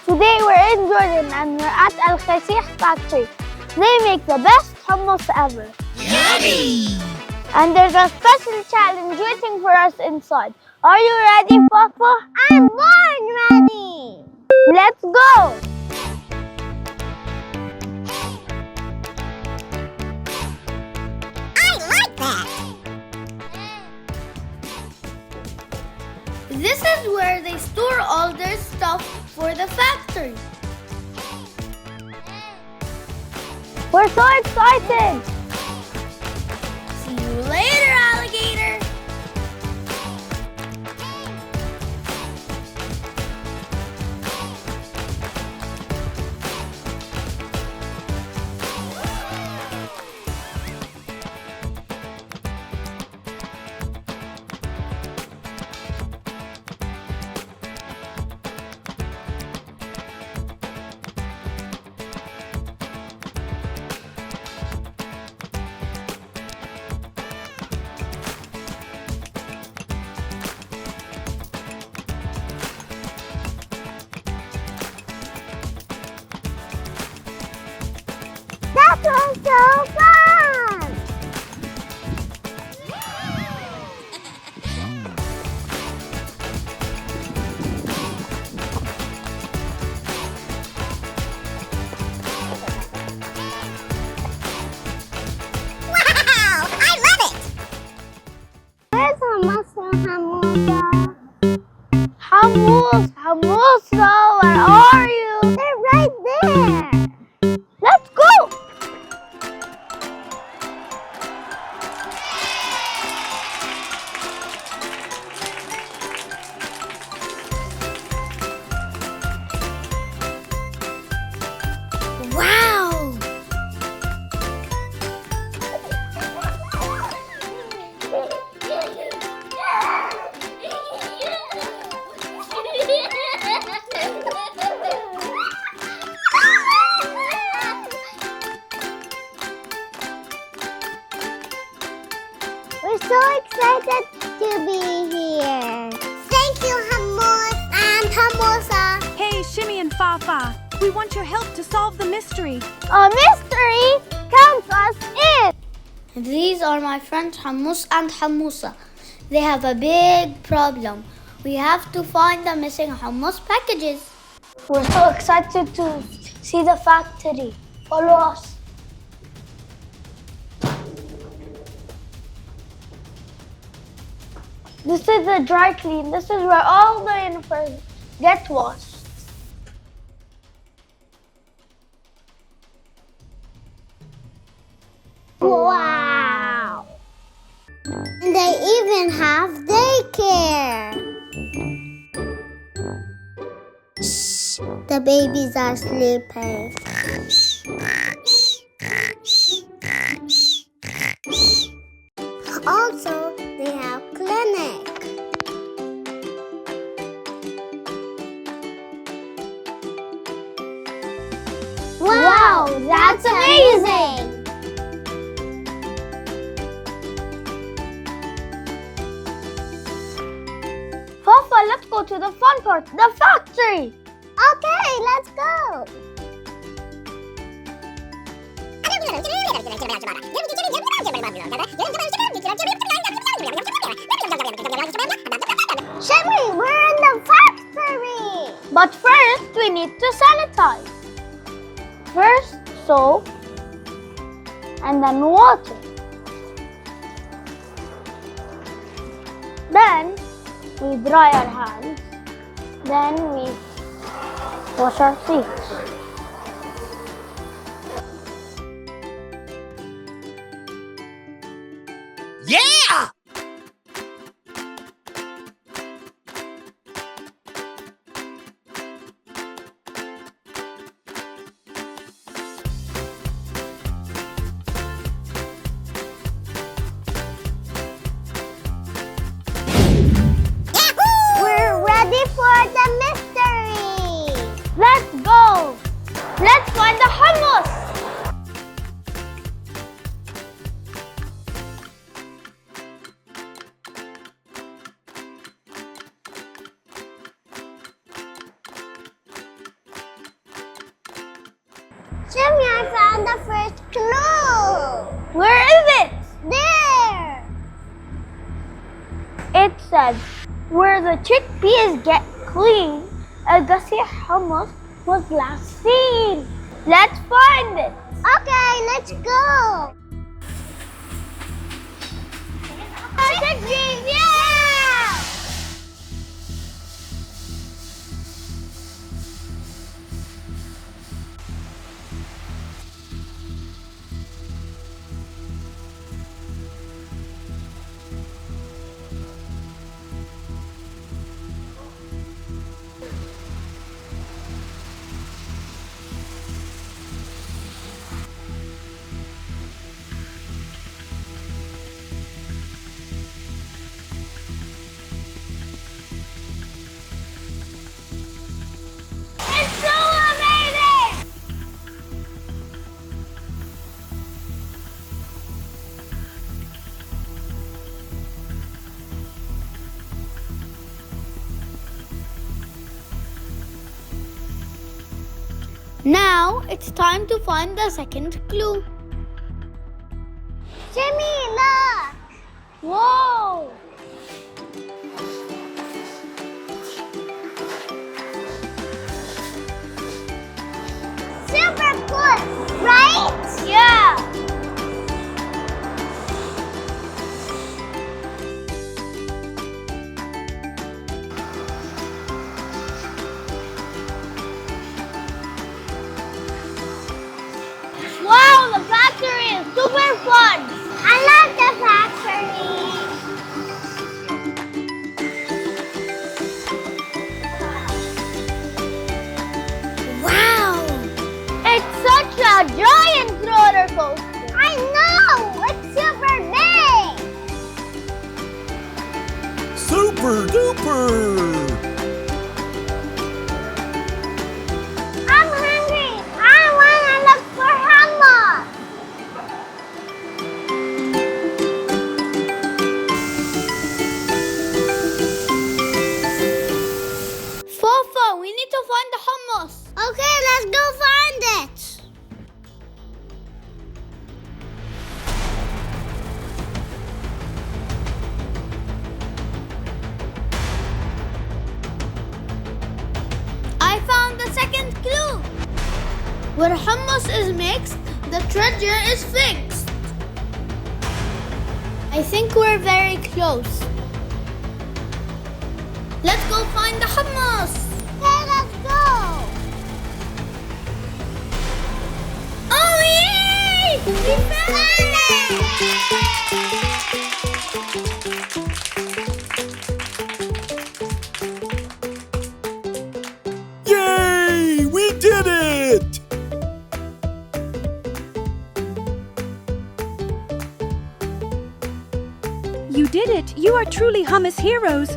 Today we're in Jordan and we're at Al Khasih factory. They make the best hummus ever. Yummy! And there's a special challenge waiting for us inside. Are you ready, Fafa? I'm born ready! Let's go! I like that! This is where they store all their stuff for the factory. We're so excited! See you later, alligator! That was so fun! Wow! I love it! Where's Hummus and Hammusa? Hammusa, where are you? They're right there! Let's go! Wow! We're so excited to be here. Thank you, Hummus and Hammusa. Hey, Shimmy and Fafa, we want your help to solve the mystery. A mystery counts us in! These are my friends Hummus and Hammusa. They have a big problem. We have to find the missing hummus packages. We're so excited to see the factory. Follow us. This is the dry clean. This is where all the uniforms get washed. Wow! And they even have daycare. Shh, the babies are sleeping. Also, they have clinic. Wow, that's amazing! Fafa, let's go to the fun part, the factory! Okay, let's go. Shimmy, we're in the factory. But first, we need to sanitize. First, soap, and then water. Then, we dry our hands. Then we wash our feet. Yeah! We're ready for the mystery. Let's go! Let's find the hummus! Shimmy, I found the first clue. Where is it? There. It says, where the chickpeas get clean, a gusty hummus was last seen. Let's find it. Okay, let's go. Chickpeas, yeah! It's so amazing! Now it's time to find the second clue. Shimmy, look! Whoa! Super good, right? Yeah! Wow, the factory is super fun! I love the factory. Wow! It's such a giant roller coaster! I know! It's super big! Super duper! I'm hungry! I wanna look for hummus! Fafa, we need to find the hummus! Okay, let's go find it! I found the second clue! Where hummus is mixed, the treasure is fixed. I think we're very close. Let's go find the hummus! Okay, let's go! Oh yay! We found Yay! We did it! You did it. You are truly hummus heroes.